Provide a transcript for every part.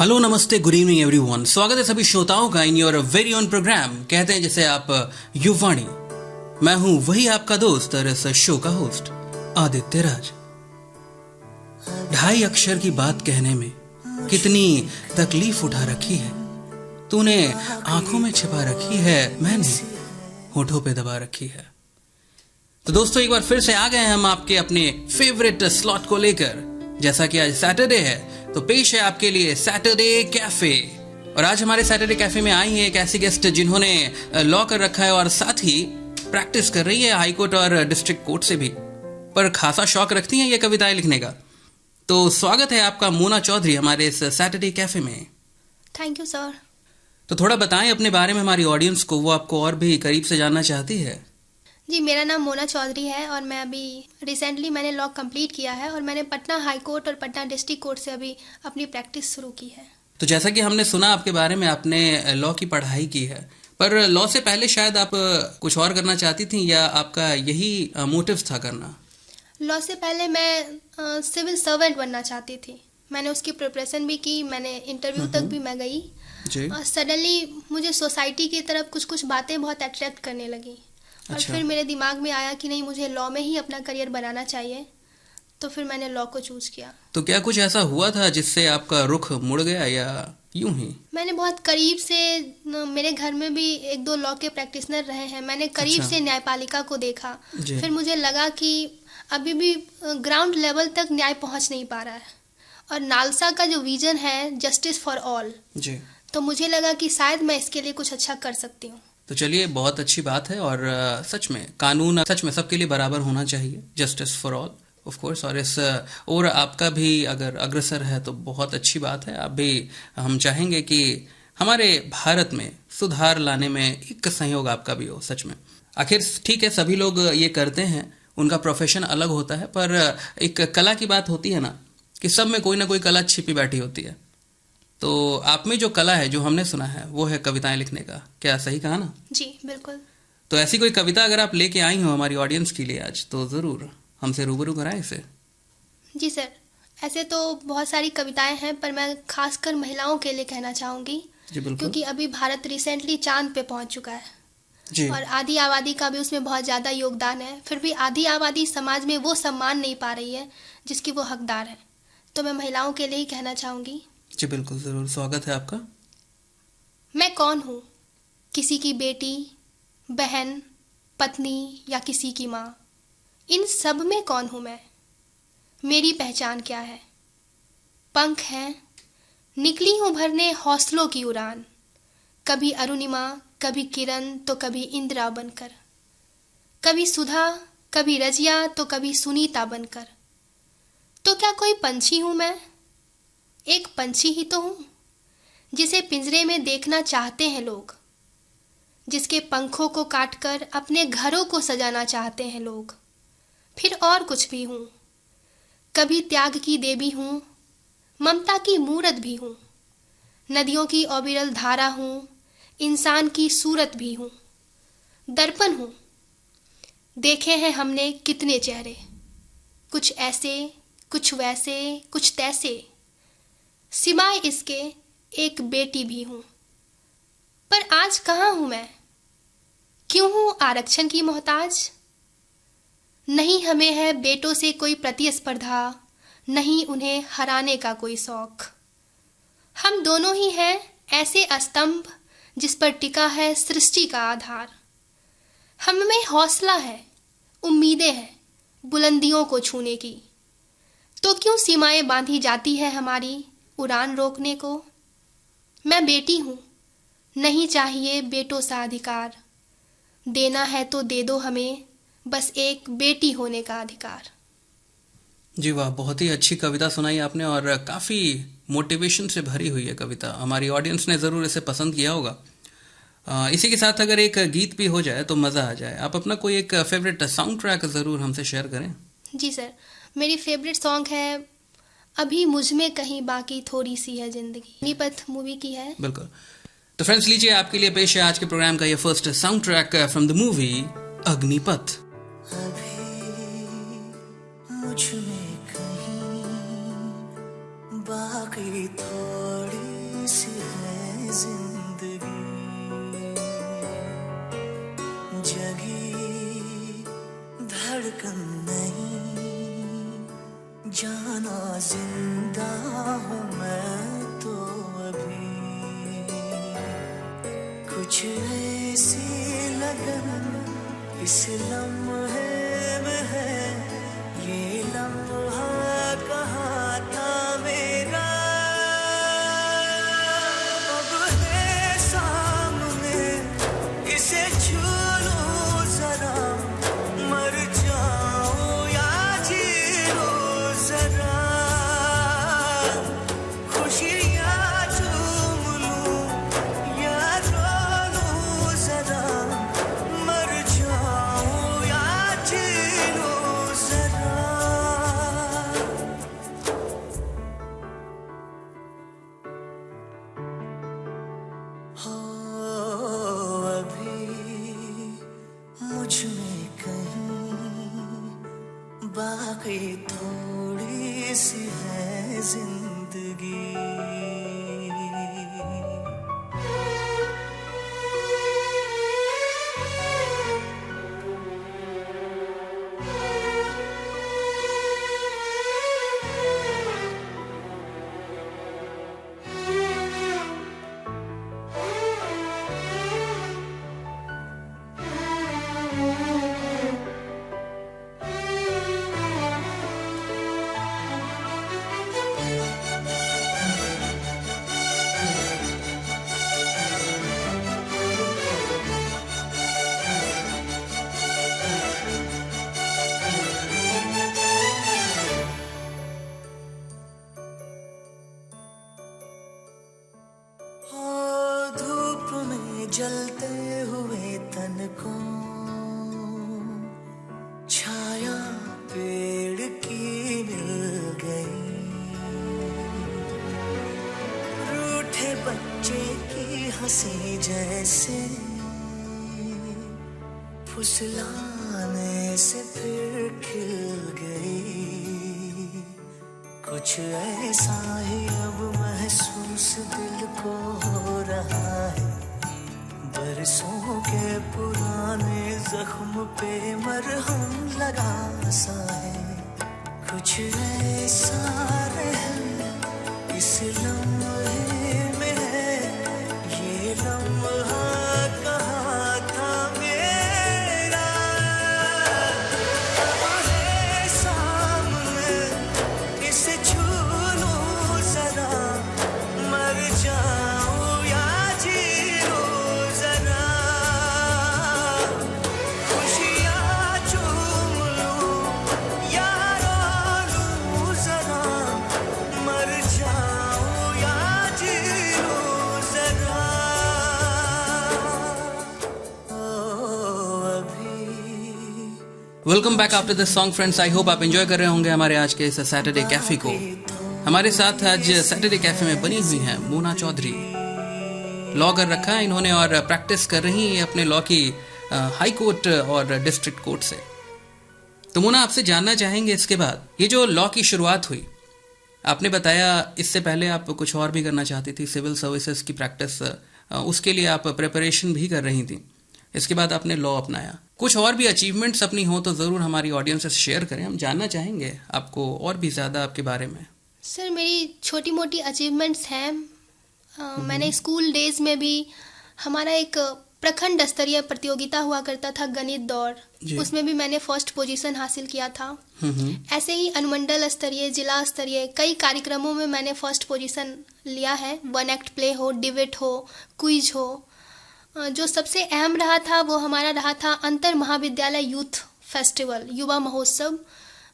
Hello नमस्ते good evening everyone. स्वागत है सभी श्रोताओं का in your very own programme कहते हैं जैसे आप युवाणी। मैं हूं वही आपका दोस्त और इस शो का होस्ट आदित्य राज। 2.5 अक्षर की बात कहने में कितनी तकलीफ उठा रखी है तूने, आंखों में छिपा रखी है मैंने होठों पे दबा रखी है। तो दोस्तों एक बार फिर से आ गए हैं हम आपके अपने फेवरेट स्लॉट को लेकर। जैसा कि आज सैटरडे है तो पेश है आपके लिए सैटरडे कैफे। और आज हमारे सैटरडे कैफे में आई है एक ऐसी गेस्ट जिन्होंने लॉ कर रखा है और साथ ही प्रैक्टिस कर रही है हाई कोर्ट और डिस्ट्रिक्ट कोर्ट से भी, पर खासा शौक रखती हैं ये कविताएं लिखने का। तो स्वागत है आपका मोना चौधरी हमारे इस सैटरडे कैफे में। Thank you sir. तो थोड़ा बताएं अपने बारे में हमारी ऑडियंस को, वो आपको और भी करीब से जानना चाहती है। जी, मेरा नाम मोना चौधरी है और मैं अभी रिसेंटली मैंने लॉ कंप्लीट किया है और मैंने पटना हाई कोर्ट और पटना डिस्ट्रिक्ट कोर्ट से अभी अपनी प्रैक्टिस शुरू की है। तो जैसा कि हमने सुना आपके बारे में, आपने लॉ की पढ़ाई की है, पर लॉ से पहले शायद आप कुछ और करना चाहती थी या आपका यही मोटिव था करना? लॉ से पहले मैं सिविल सर्वेंट बनना चाहती थी। मैंने उसकी प्रिपरेशन भी की, मैंने इंटरव्यू तक भी मैं गई। सडनली मुझे सोसाइटी की तरफ कुछ कुछ बातें बहुत अट्रैक्ट करने लगी। और फिर मेरे दिमाग में आया कि नहीं, मुझे लॉ में ही अपना करियर बनाना चाहिए, तो फिर मैंने लॉ को चूज किया। तो क्या कुछ ऐसा हुआ था जिससे आपका रुख मुड़ गया या यूं ही? मैंने बहुत करीब से, मेरे घर में भी 1-2 लॉ के प्रैक्टिशनर रहे हैं, मैंने करीब से न्यायपालिका को देखा। फिर मुझे लगा कि अभी भी ग्राउंड लेवल तक न्याय पहुंच नहीं पा रहा है और नालसा का जो विजन है जस्टिस फॉर ऑल, तो मुझे लगा कि शायद मैं इसके लिए कुछ अच्छा कर सकती हूँ। तो चलिए, बहुत अच्छी बात है और सच में कानून सच में सबके लिए बराबर होना चाहिए, justice for all of course. और इस और आपका भी अगर अग्रसर है तो बहुत अच्छी बात है। आप भी, हम चाहेंगे कि हमारे भारत में सुधार लाने में एक सहयोग आपका भी हो सच में। आखिर ठीक है, सभी लोग ये करते हैं, उनका प्रोफेशन अलग होता है, पर एक कला की बात होती है ना कि सब में कोई ना कोई कला छिपी बैठी होती है। तो आप में जो कला है, जो हमने सुना है, वो है कविताएं लिखने का। क्या सही कहा ना? जी बिल्कुल। तो ऐसी कोई कविता अगर आप लेके आई हो हमारी ऑडियंस के लिए आज, तो जरूर हमसे रूबरू कराएं इसे। जी सर, ऐसे तो बहुत सारी कविताएं हैं, पर मैं खासकर महिलाओं के लिए कहना चाहूँगी। जी बिल्कुल। क्योंकि अभी भारत रिसेंटली चांद पे पहुंच चुका है जी। और आधी आबादी का भी उसमें बहुत ज़्यादा योगदान है। फिर भी आधी आबादी समाज में वो सम्मान नहीं पा रही है जिसकी वो हकदार है। तो मैं महिलाओं के लिए ही कहना चाहूँगी। जी बिल्कुल, जरूर, स्वागत है आपका। मैं कौन हूँ? किसी की बेटी, बहन, पत्नी या किसी की माँ? इन सब में कौन हूँ मैं? मेरी पहचान क्या है? पंख हैं, निकली हूँ भरने हौसलों की उड़ान। कभी अरुणिमा, कभी किरण, तो कभी इंदिरा बनकर। कभी सुधा, कभी रजिया, तो कभी सुनीता बनकर। तो क्या कोई पंछी हूँ मैं? एक पंछी ही तो हूँ जिसे पिंजरे में देखना चाहते हैं लोग, जिसके पंखों को काटकर अपने घरों को सजाना चाहते हैं लोग। फिर और कुछ भी हूँ, कभी त्याग की देवी हूँ, ममता की मूरत भी हूँ, नदियों की अविरल धारा हूँ, इंसान की सूरत भी हूँ, दर्पण हूँ। देखे हैं हमने कितने चेहरे, कुछ ऐसे, कुछ वैसे, कुछ तैसे। सिवाय इसके एक बेटी भी हूँ, पर आज कहाँ हूँ मैं? क्यों हूँ आरक्षण की मोहताज? नहीं हमें है बेटों से कोई प्रतिस्पर्धा, नहीं उन्हें हराने का कोई शौक। हम दोनों ही हैं ऐसे स्तंभ जिस पर टिका है सृष्टि का आधार। हम में हौसला है, उम्मीदें हैं बुलंदियों को छूने की। तो क्यों सीमाएं बांधी जाती है हमारी उड़ान रोकने को? मैं बेटी हूँ, नहीं चाहिए बेटों सा अधिकार। देना है तो दे दो हमें बस एक बेटी होने का अधिकार। जी वाह, बहुत ही अच्छी कविता सुनाई आपने और काफी मोटिवेशन से भरी हुई है कविता। हमारी ऑडियंस ने जरूर इसे पसंद किया होगा। इसी के साथ अगर एक गीत भी हो जाए तो मजा आ जाए। आप अपना कोई एक फेवरेट साउंड ट्रैक जरूर हमसे शेयर करें। जी सर, मेरी फेवरेट सॉन्ग है अभी मुझ में कहीं बाकी थोड़ी सी है जिंदगी, अग्निपथ मूवी की है। बिल्कुल। तो फ्रेंड्स, लीजिए आपके लिए पेश है आज के प्रोग्राम का ये first soundtrack from the movie Agnipath. अभी मुझ में कहीं बाकी थोड़ी जाना जिंदा हूँ मैं तो अभी, कुछ ऐसी लगन इस लम्हे में है, ये लम्हा कहाँ था मेरा, अब है सामने इसे छू लूं जरा, मर जाऊं या जी लूं जरा, खुशियाँ चूम लूं या रो लूं जरा, मर जाऊं या जी लूं जरा। हो अभी मुझ में कहीं बाकी थोड़ी सी है जिंदगी। धूप में जलते हुए तन को छाया पेड़ की मिल गई, रूठे बच्चे की हंसी जैसे फुसलाने से फिर खिल गई, कुछ ऐसा ही अब महसूस दिल को हो रहा है, बरसों के पुराने जख्म पे मरहम लगा सा है, कुछ ऐसा रहम इस लम्हे में है, ये लम्हा कहाँ था मेरा, अब है सामने इसे छू लूं जरा, मर जाऊं या जी लूं जरा, खुशियाँ चूम लूं या रो लूं जरा, मर जाऊं या जी लूं जरा। ओ अभी welcome back after this song friends. I hope आप एंजॉय कर रहे होंगे हमारे आज के इस सैटरडे कैफे को। हमारे साथ आज सैटरडे कैफे में बनी हुई हैं मोना चौधरी। लॉ कर रखा है इन्होंने और प्रैक्टिस कर रही हैं अपने लॉ की हाई कोर्ट और डिस्ट्रिक्ट कोर्ट से। तो मोना, आपसे जानना चाहेंगे इसके बाद ये जो लॉ की शुरुआत हुई, आपने बताया इससे पहले आप कुछ और भी करना चाहती थी, सिविल सर्विसेज की प्रैक्टिस, उसके लिए आप प्रिपरेशन भी कर रही थी। इसके बाद आपने लॉ अपनाया। कुछ और भी अचीवमेंट्स अपनी हो तो ज़रूर हमारी ऑडियंस से शेयर करें, हम जानना चाहेंगे आपको और भी ज़्यादा आपके बारे में। सर, मेरी छोटी मोटी अचीवमेंट्स हैं। मैंने स्कूल डेज में भी हमारा एक प्रखंड स्तरीय प्रतियोगिता हुआ करता था, गणित दौड़, जी। उसमें भी मैंने फर्स्ट पोजीशन हासिल किया था। ऐसे ही अनुमंडल स्तरीय, जिला स्तरीय कई कार्यक्रमों में मैंने फर्स्ट पोजीशन लिया है। वन एक्ट प्ले हो, डिबेट हो, क्विज हो। जो सबसे अहम रहा था वो हमारा रहा था अंतर महाविद्यालय यूथ फेस्टिवल, युवा महोत्सव,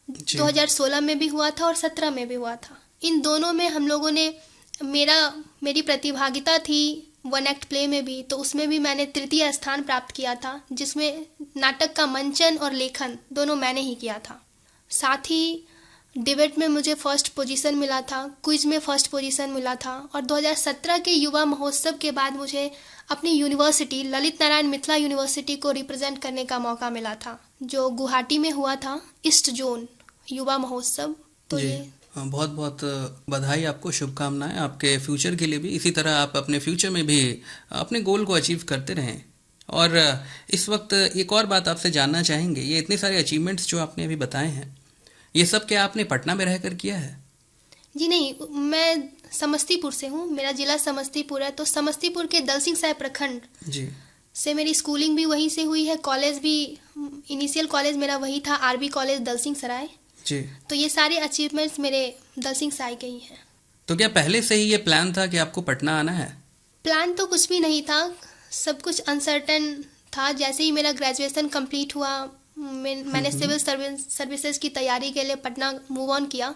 जी। 2016 में भी हुआ था और 17 में भी हुआ था। इन दोनों में हम लोगों ने मेरी प्रतिभागिता थी वन एक्ट प्ले में भी, तो उसमें भी मैंने तृतीय स्थान प्राप्त किया था, जिसमें नाटक का मंचन और लेखन दोनों मैंने ही किया था। साथ ही डिबेट में मुझे फर्स्ट पोजीशन मिला था, क्विज में फर्स्ट पोजीशन मिला था, और 2017 के युवा महोत्सव के बाद मुझे अपनी यूनिवर्सिटी ललित नारायण मिथिला यूनिवर्सिटी को रिप्रेजेंट करने का मौका मिला था, जो गुवाहाटी में हुआ था, ईस्ट जोन युवा महोत्सव। तो जी, ये बहुत बहुत बधाई आपको, शुभकामनाएं आपके फ्यूचर के लिए भी। इसी तरह आप अपने फ्यूचर में भी अपने गोल को अचीव करते रहें। और इस वक्त एक और बात आपसे जानना चाहेंगे, ये इतने सारे अचीवमेंट्स जो आपने अभी बताए हैं, ये सब क्या आपने पटना में रहकर किया है? जी नहीं, मैं समस्तीपुर से हूँ, मेरा जिला समस्तीपुर है। तो समस्तीपुर के दल सिंह साहेब प्रखंड जी से मेरी स्कूलिंग भी वहीं से हुई है, कॉलेज भी, इनिशियल कॉलेज मेरा वही था, आरबी कॉलेज दल सिंह सराय। जी। तो ये सारे अचीवमेंट्स मेरे दल सिंह सराय के ही हैं। तो क्या पहले से ही ये प्लान था कि आपको पटना आना है? प्लान तो कुछ भी नहीं था, सब कुछ अनसर्टन था। जैसे ही मेरा ग्रेजुएशन कंप्लीट हुआ, मैंने सिविल सर्विसेज की तैयारी के लिए पटना मूव ऑन किया।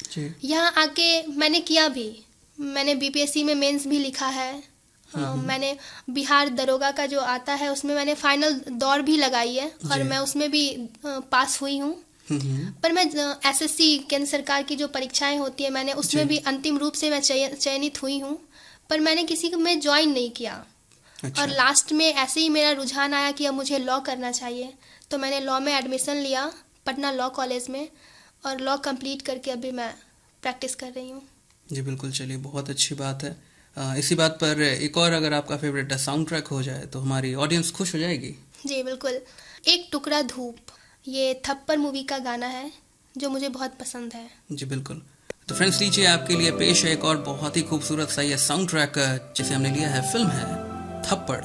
जी। यहाँ आके मैंने किया भी, मैंने बीपीएससी में मेंस भी लिखा है। मैंने बिहार दरोगा का जो आता है उसमें मैंने फाइनल दौड़ भी लगाई है और मैं उसमें भी पास हुई हूँ। पर मैं एसएससी केंद्र सरकार की जो परीक्षाएं होती है मैंने उसमें भी अंतिम रूप से मैं चयनित हुई हूँ, पर मैंने किसी में ज्वाइन नहीं किया। अच्छा। और लास्ट में ऐसे ही मेरा रुझान आया कि अब मुझे लॉ करना चाहिए, तो मैंने लॉ में एडमिशन लिया पटना लॉ कॉलेज में, और लॉ कंप्लीट करके अभी मैं प्रैक्टिस कर रही हूँ। जी बिल्कुल, चलिए बहुत अच्छी बात है। इसी बात पर एक और अगर आपका फेवरेट साउंड ट्रैक हो जाए तो हमारी ऑडियंस खुश हो जाएगी। जी बिल्कुल, एक टुकड़ा धूप, ये थप्पड़ मूवी का गाना है जो मुझे बहुत पसंद है। जी बिल्कुल। तो फ्रेंड्स, लीजिए आपके लिए पेश है एक और बहुत ही खूबसूरत सा ये साउंड ट्रैक जिसे हमने लिया है, फिल्म है थप्पड़।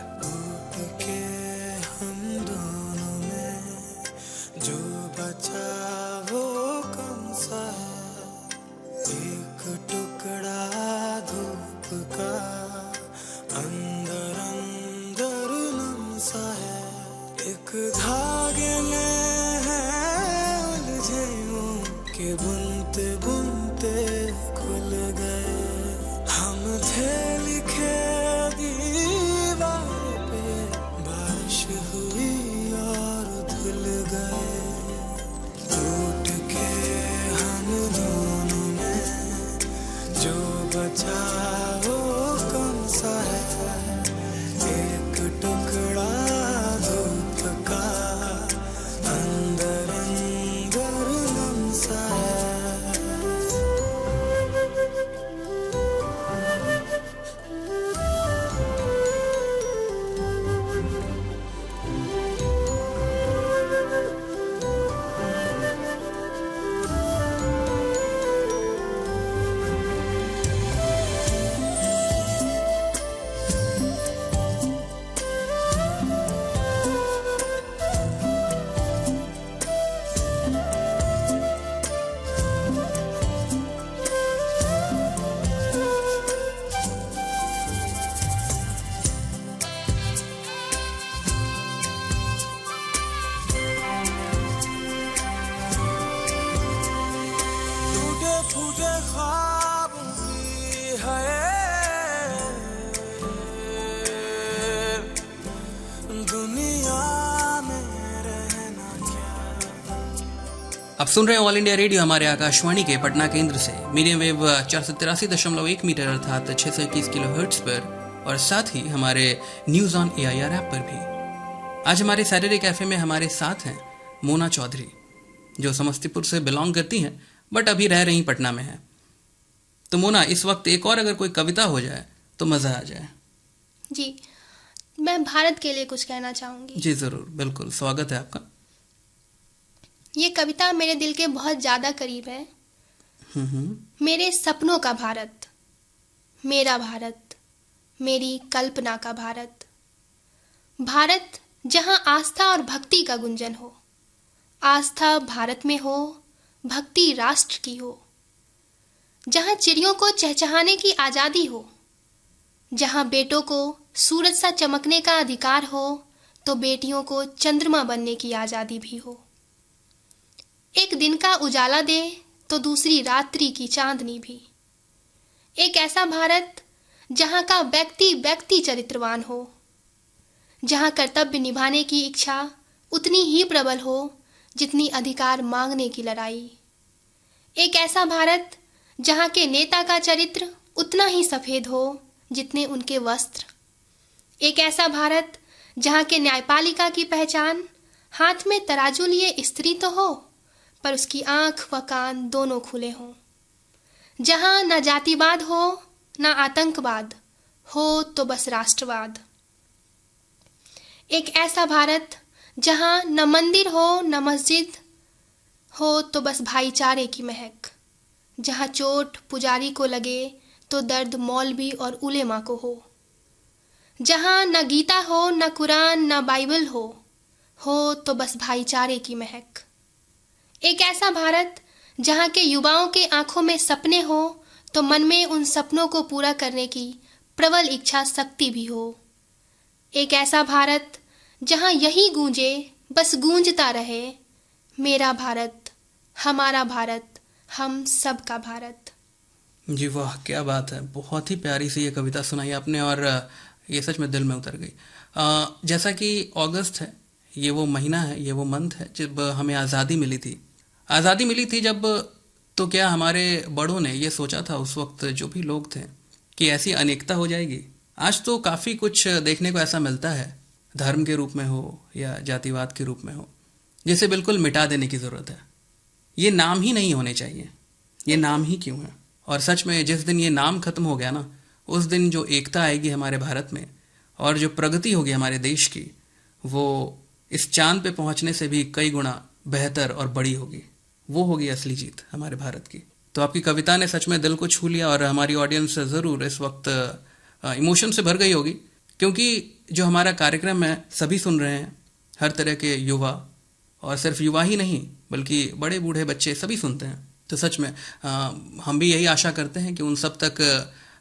जो बचा वो कौन सा है, एक टुकड़ा धूप का अंदर अंदर नम सा है, एक धागे में है उलझे के बुनते बुनते खुल गए, हम थे लिखे दीवार पे, बारिश हुई और धुल गए, टूट के हम दोनों में जो बचा वो कौन सा है, एक टुकड़ा धूप का अंदर अंदर नम सा है। टूटे ख्वाब भी है दुनिया में रहना क्या। आप सुन रहे हैं ऑल इंडिया रेडियो हमारे आकाशवाणी के पटना केंद्र से, मीडियम वेव 483.1 मीटर अर्थात 621 किलोहर्ट्ज पर, और साथ ही हमारे न्यूज ऑन AIR ऐप पर भी। आज हमारे सैटरडे कैफे में हमारे साथ हैं मोना चौधरी, जो समस्तीपुर से बिलोंग करती हैं बट अभी रह रही पटना में है। तो मोना, इस वक्त एक और अगर कोई कविता हो जाए तो मजा आ जाए। जी, मैं भारत के लिए कुछ कहना चाहूँगी। जी जरूर, बिल्कुल, स्वागत है आपका। ये कविता मेरे दिल के बहुत ज़्यादा करीब है। मेरे सपनों का भारत, मेरा भारत, मेरी कल्पना का भारत, भारत जहाँ आस्था और भक्ति का गुंजन हो, आस्था भारत में हो, भक्ति राष्ट्र की हो, जहाँ चिड़ियों को चहचहाने की आज़ादी हो, जहाँ बेटों को सूरज सा चमकने का अधिकार हो तो बेटियों को चंद्रमा बनने की आज़ादी भी हो। एक दिन का उजाला दे तो दूसरी रात्रि की चांदनी भी। एक ऐसा भारत जहाँ का व्यक्ति व्यक्ति चरित्रवान हो, जहाँ कर्तव्य निभाने की इच्छा उतनी ही प्रबल हो जितनी अधिकार मांगने की लड़ाई। एक ऐसा भारत जहाँ के नेता का चरित्र उतना ही सफेद हो जितने उनके वस्त्र। एक ऐसा भारत जहाँ के न्यायपालिका की पहचान हाथ में तराजू लिए स्त्री तो हो, पर उसकी आंख व कान दोनों खुले हों। जहाँ न जातिवाद हो न आतंकवाद हो, तो बस राष्ट्रवाद। एक ऐसा भारत जहाँ न मंदिर हो न मस्जिद हो तो बस भाईचारे की महक, जहाँ चोट पुजारी को लगे तो दर्द मौलवी और उलेमा को हो। जहाँ न गीता हो, न कुरान, न बाइबल हो तो बस भाईचारे की महक। एक ऐसा भारत जहाँ के युवाओं के आंखों में सपने हो तो मन में उन सपनों को पूरा करने की प्रबल इच्छा शक्ति भी हो। एक ऐसा भारत जहाँ यही गूंजे, बस गूंजता रहे, मेरा भारत, हमारा भारत, हम सब का भारत। जी वाह, क्या बात है। बहुत ही प्यारी सी ये कविता सुनाई आपने और ये सच में दिल में उतर गई। जैसा कि अगस्त है, ये वो महीना है, ये वो मंथ है जब हमें आज़ादी मिली थी। आज़ादी मिली थी जब, तो क्या हमारे बड़ों ने ये सोचा था उस वक्त, जो भी लोग थे, कि ऐसी अनेकता हो जाएगी। आज तो काफ़ी कुछ देखने को ऐसा मिलता है, धर्म के रूप में हो या जातिवाद के रूप में हो, जिसे बिल्कुल मिटा देने की ज़रूरत है। ये नाम ही नहीं होने चाहिए, ये नाम ही क्यों है। और सच में जिस दिन ये नाम खत्म हो गया ना, उस दिन जो एकता आएगी हमारे भारत में और जो प्रगति होगी हमारे देश की, वो इस चांद पे पहुंचने से भी कई गुना बेहतर और बड़ी होगी। वो होगी असली जीत हमारे भारत की। तो आपकी कविता ने सच में दिल को छू लिया और हमारी ऑडियंस ज़रूर इस वक्त इमोशन से भर गई होगी, क्योंकि जो हमारा कार्यक्रम है सभी सुन रहे हैं, हर तरह के युवा, और सिर्फ युवा ही नहीं बल्कि बड़े बूढ़े बच्चे सभी सुनते हैं। तो सच में हम भी यही आशा करते हैं कि उन सब तक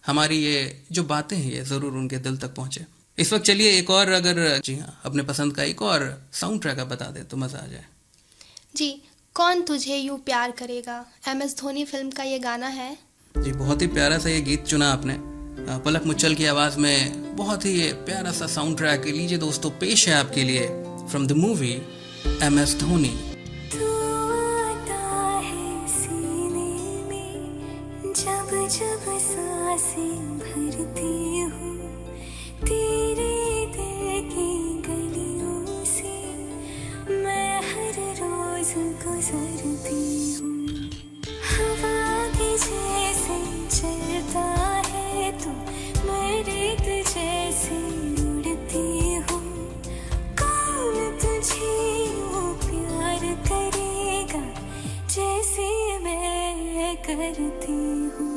हमारी ये जो बातें हैं ये ज़रूर उनके दिल तक पहुँचे। इस वक्त चलिए एक और, अगर जी हाँ, अपने पसंद का एक और साउंड ट्रैक आप बता दे तो मज़ा आ जाए। जी, कौन तुझे यूं प्यार करेगा, MS धोनी फिल्म का ये गाना है। जी, बहुत ही प्यारा सा ये गीत चुना आपने, पलक मुच्छल की आवाज़ में। बहुत ही ये प्यारा सा साउंड ट्रैक लीजिए दोस्तों, पेश है आपके लिए from the movie MS Dhoni. जब सांसें भरती हूँ तेरे दिल की गलियों से, मैं हर रोज गुजरती हूँ। हवा के जैसे चलता है तो मैं रेत जैसे उड़ती हूँ। कौन तुझे यूं प्यार करेगा जैसे मैं करती हूँ।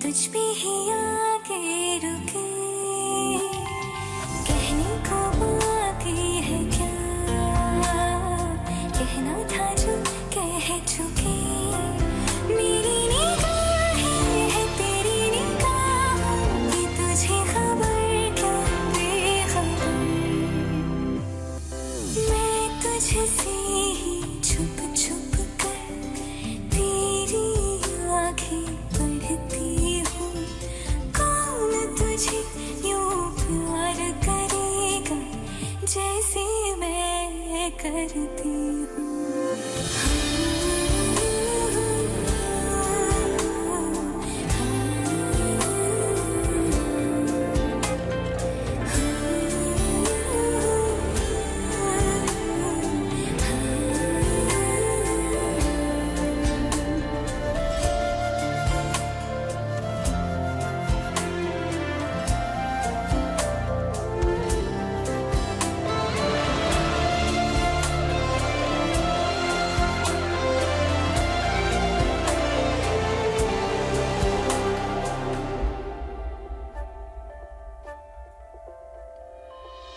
कुछ भी ही आगे रुके, कहने को बाकी है क्या, कहना था जो कह चुके। मेरी निगाहें है तेरी निगाहों की, तुझे खबर क्या बेखबर। मैं तुझसे ही छुप छुप कर तेरी आँखें पढ़ती हूँ। कौन तुझे यूं प्यार करेगा जैसे मैं करती हूँ।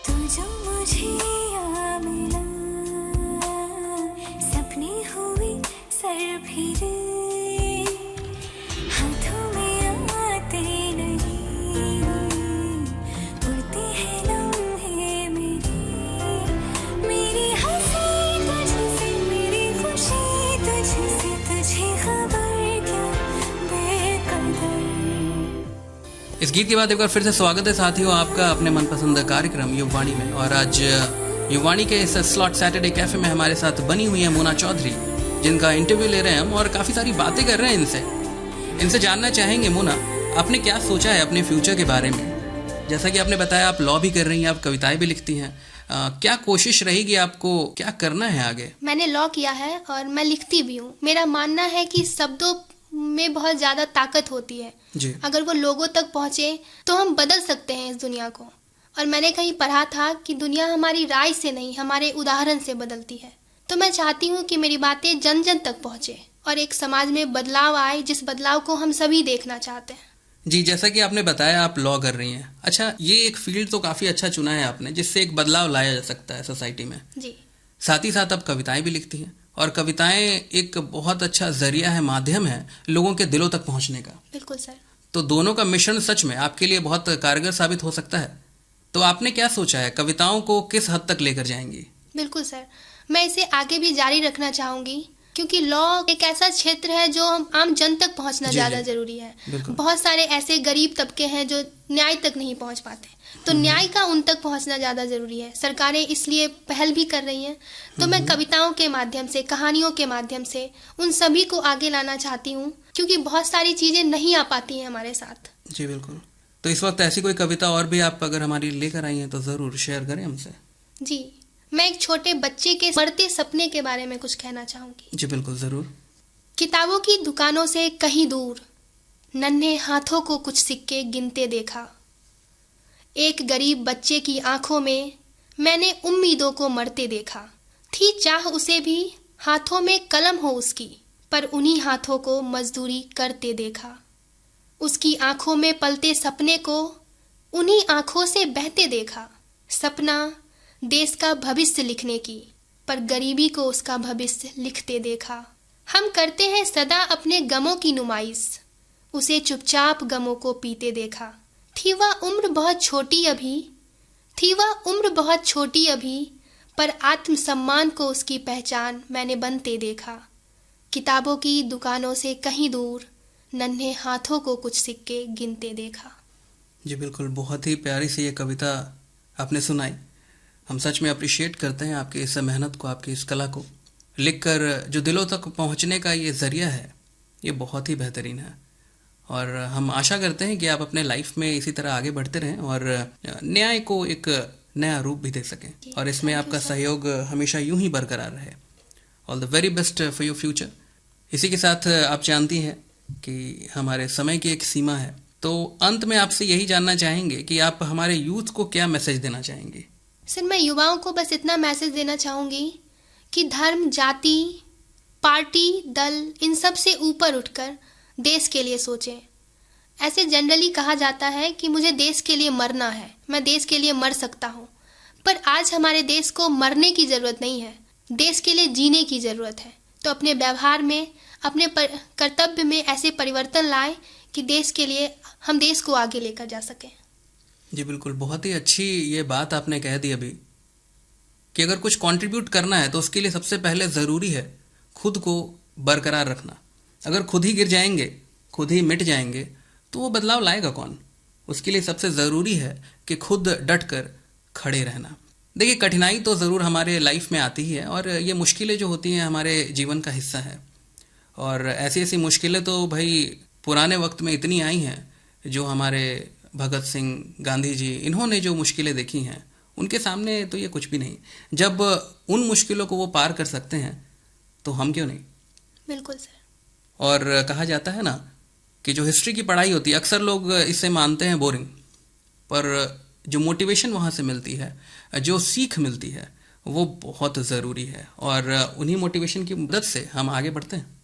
तू जो मुझे आ मिला, सपने हुए सर फिरे, हाथों में आते नहीं, उड़ते हैं लम्हे मेरे। मेरी हंसी तुझसे, मेरी खुशी तुझसे, तुझे खबर क्या बेकदर। गीत के बाद एक बार फिर से स्वागत है साथियों आपका अपने मनपसंद कार्यक्रम युववाणी में। और आज युववाणी के इस स्लॉट सैटरडे कैफे में हमारे साथ बनी हुई है मोना चौधरी, जिनका इंटरव्यू ले रहे हैं हम और काफ़ी सारी बातें कर रहे हैं इनसे जानना चाहेंगे मोना, आपने क्या सोचा है अपने फ्यूचर के बारे में? जैसा कि आपने बताया आप लॉ भी कर रही हैं, आप कविताएं भी लिखती हैं, क्या कोशिश रहेगी आपको, क्या करना है आगे? मैंने लॉ किया है और मैं लिखती भी हूँ। मेरा मानना है कि शब्दों में बहुत ज़्यादा ताकत होती है जी। अगर वो लोगों तक पहुँचे तो हम बदल सकते हैं इस दुनिया को। और मैंने कहीं पढ़ा था कि दुनिया हमारी राय से नहीं, हमारे उदाहरण से बदलती है। तो मैं चाहती हूँ कि मेरी बातें जन जन तक पहुँचे और एक समाज में बदलाव आए, जिस बदलाव को हम सभी देखना चाहते हैं। जी, जैसा कि आपने बताया आप लॉ कर रही हैं। अच्छा, ये एक फील्ड तो काफ़ी अच्छा चुना है आपने, जिससे एक बदलाव लाया जा सकता है सोसाइटी में। जी। साथ ही साथ आप कविताएं भी लिखती हैं और कविताएं एक बहुत अच्छा जरिया है, माध्यम है लोगों के दिलों तक पहुंचने का। बिल्कुल सर। तो दोनों का मिश्रण सच में आपके लिए बहुत कारगर साबित हो सकता है। तो आपने क्या सोचा है, कविताओं को किस हद तक लेकर जाएंगी? बिल्कुल सर, मैं इसे आगे भी जारी रखना चाहूँगी, क्योंकि लॉ एक ऐसा क्षेत्र है जो हम आम जन तक पहुंचना ज़्यादा जरूरी है। बहुत सारे ऐसे गरीब तबके हैं जो न्याय तक नहीं पहुंच पाते, तो न्याय का उन तक पहुंचना ज़्यादा ज़रूरी है। सरकारें इसलिए पहल भी कर रही हैं। तो मैं कविताओं के माध्यम से, कहानियों के माध्यम से उन सभी को आगे लाना चाहती हूँ, क्योंकि बहुत सारी चीज़ें नहीं आ पाती हैं हमारे साथ। जी बिल्कुल। तो इस वक्त ऐसी कोई कविता और भी आप अगर हमारी लेकर आई हैं तो ज़रूर शेयर करें हमसे। जी, मैं एक छोटे बच्चे के मरते सपने के बारे में कुछ कहना चाहूँगी। जी बिल्कुल, ज़रूर। किताबों की दुकानों से कहीं दूर नन्हे हाथों को कुछ सिक्के गिनते देखा। एक गरीब बच्चे की आंखों में मैंने उम्मीदों को मरते देखा। थी चाह उसे भी हाथों में कलम हो उसकी, पर उन्हीं हाथों को मजदूरी करते देखा। उसकी आंखों में पलते सपने को उन्हीं आंखों से बहते देखा। सपना देश का भविष्य लिखने की, पर गरीबी को उसका भविष्य लिखते देखा। हम करते हैं सदा अपने गमों की नुमाइश, उसे चुपचाप गमों को पीते देखा। थी वह उम्र बहुत छोटी अभी, पर आत्मसम्मान को उसकी पहचान मैंने बनते देखा। किताबों की दुकानों से कहीं दूर नन्हे हाथों को कुछ सिक्के गिनते देखा। जी बिल्कुल, बहुत ही प्यारी सी ये कविता आपने सुनाई। हम सच में अप्रिशिएट करते हैं आपकी इस मेहनत को, आपकी इस कला को। लिखकर जो दिलों तक पहुंचने का ये जरिया है, ये बहुत ही बेहतरीन है। और हम आशा करते हैं कि आप अपने लाइफ में इसी तरह आगे बढ़ते रहें और न्याय को एक नया रूप भी दे सकें, और इसमें आपका सहयोग हमेशा यूं ही बरकरार रहे। All the very best for your future. इसी के साथ आप जानती हैं कि हमारे समय की एक सीमा है, तो अंत में आपसे यही जानना चाहेंगे कि आप हमारे यूथ को क्या मैसेज देना चाहेंगे? सर, मैं युवाओं को बस इतना मैसेज देना चाहूँगी कि धर्म, जाति, पार्टी, दल, इन सब से ऊपर उठकर देश के लिए सोचें। ऐसे जनरली कहा जाता है कि मुझे देश के लिए मरना है, मैं देश के लिए मर सकता हूँ, पर आज हमारे देश को मरने की ज़रूरत नहीं है, देश के लिए जीने की ज़रूरत है। तो अपने व्यवहार में, अपने कर्तव्य में ऐसे परिवर्तन लाएं कि देश के लिए, हम देश को आगे लेकर जा सकें। जी बिल्कुल, बहुत ही अच्छी ये बात आपने कह दी अभी कि अगर कुछ कंट्रीब्यूट करना है तो उसके लिए सबसे पहले ज़रूरी है खुद को बरकरार रखना। अगर खुद ही गिर जाएंगे, खुद ही मिट जाएंगे, तो वो बदलाव लाएगा कौन? उसके लिए सबसे ज़रूरी है कि खुद डट कर खड़े रहना। देखिए, कठिनाई तो ज़रूर हमारे लाइफ में आती ही है और ये मुश्किलें जो होती हैं हमारे जीवन का हिस्सा है। और ऐसी ऐसी मुश्किलें तो भाई पुराने वक्त में इतनी आई हैं, जो हमारे भगत सिंह, गांधी जी, इन्होंने जो मुश्किलें देखी हैं, उनके सामने तो ये कुछ भी नहीं। जब उन मुश्किलों को वो पार कर सकते हैं तो हम क्यों नहीं? बिल्कुल सर। और कहा जाता है ना कि जो हिस्ट्री की पढ़ाई होती है, अक्सर लोग इसे मानते हैं बोरिंग, पर जो मोटिवेशन वहाँ से मिलती है, जो सीख मिलती है, वो बहुत ज़रूरी है और उन्हीं मोटिवेशन की मदद से हम आगे बढ़ते हैं।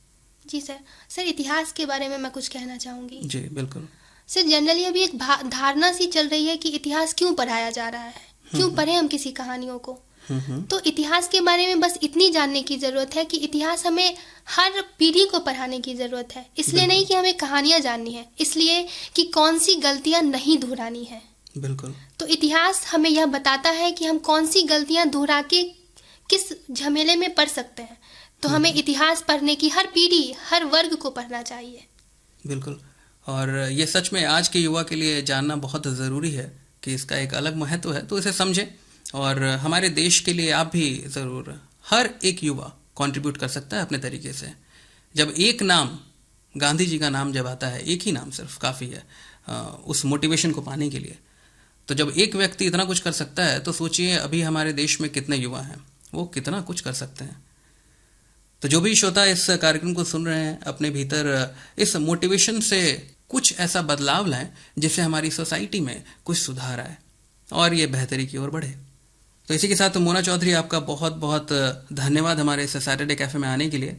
जी सर। सर, इतिहास के बारे में मैं कुछ कहना चाहूँगी। जी बिल्कुल। सर, जनरली अभी एक धारणा सी चल रही है कि इतिहास क्यों पढ़ाया जा रहा है, क्यों पढ़े हम किसी कहानियों को। तो इतिहास के बारे में बस इतनी जानने की ज़रूरत है कि इतिहास हमें हर पीढ़ी को पढ़ाने की ज़रूरत है। इसलिए नहीं कि हमें कहानियाँ जाननी है, इसलिए कि कौन सी गलतियाँ नहीं दोहरानी है। बिल्कुल। तो इतिहास हमें यह बताता है कि हम कौन सी गलतियाँ दोहरा के किस झमेले में पड़ सकते हैं। तो हमें इतिहास पढ़ने की हर पीढ़ी, हर वर्ग को पढ़ना चाहिए। बिल्कुल। और ये सच में आज के युवा के लिए जानना बहुत ज़रूरी है कि इसका एक अलग महत्व है, तो इसे समझें। और हमारे देश के लिए आप भी ज़रूर, हर एक युवा कंट्रीब्यूट कर सकता है अपने तरीके से। जब एक नाम, गांधी जी का नाम जब आता है, एक ही नाम सिर्फ काफ़ी है उस मोटिवेशन को पाने के लिए, तो जब एक व्यक्ति इतना कुछ कर सकता है तो सोचिए अभी हमारे देश में कितने युवा हैं, वो कितना कुछ कर सकते हैं। तो जो भी श्रोता इस कार्यक्रम को सुन रहे हैं, अपने भीतर इस मोटिवेशन से कुछ ऐसा बदलाव लाएं जिससे हमारी सोसाइटी में कुछ सुधार आए और ये बेहतरी की ओर बढ़े। तो इसी के साथ मोना चौधरी, आपका बहुत बहुत धन्यवाद हमारे इस सैटरडे कैफे में आने के लिए,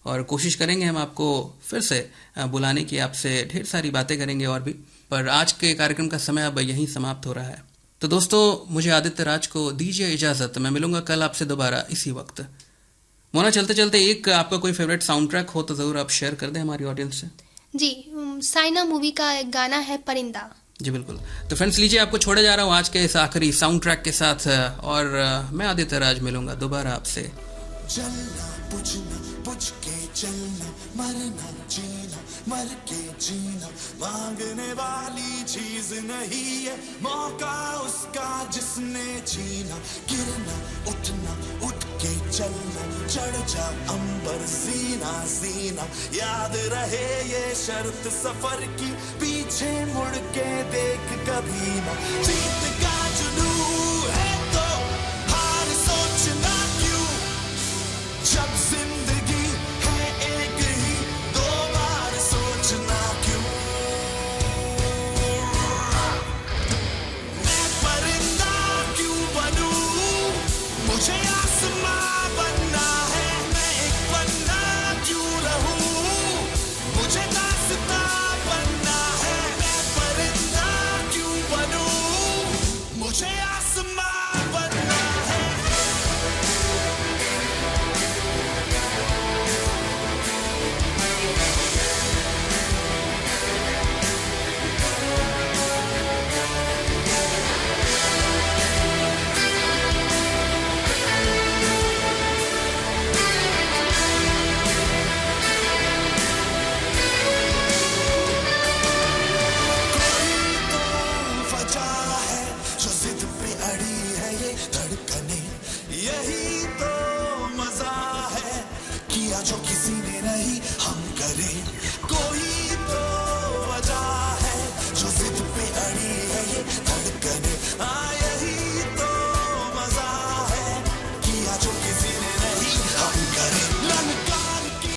और कोशिश करेंगे हम आपको फिर से बुलाने की, आपसे ढेर सारी बातें करेंगे और भी। पर आज के कार्यक्रम का समय अब यहीं समाप्त हो रहा है। तो दोस्तों, मुझे आदित्य राज को दीजिए इजाज़त। मैं मिलूंगा कल आपसे दोबारा इसी वक्त। मोना, चलते चलते एक आपका कोई फेवरेट साउंड ट्रैक हो तो ज़रूर आप शेयर कर दें हमारी ऑडियंस से। जी, साइना मूवी का एक गाना है परिंदा। जी बिल्कुल। तो फ्रेंड्स, लीजिए आपको छोड़े जा रहा हूँ आज के इस आखिरी साउंड ट्रैक के साथ, और मैं आदित्य राज मिलूंगा दोबारा आपसे। जलना बुझना बुझ के चलना, मरना जीना मर के जीना, मांगने वाली चीज नहीं है मौका उसका जिसने जीना। गिरना उठना उठ के चलना, चढ़ जा अंबर सीना सीना, याद रहे ये शर्त सफर की, पीछे मुड़ के देख कभी ना। जीत का जुनून है तो हार सोचना क्यों, जब जिंदगी है एक ही, दो बार सोचना क्यों। मैं परिंदा क्यों बनूं, मुझे आसमां बनना है। मैं एक पन्ना क्यों रहूं, मुझे दास्तां बनना है। मैं परिंदा क्यों बनूं, मुझे आसमां बनना है। यही तो मजा है, किया जो किसी ने नहीं हम करें।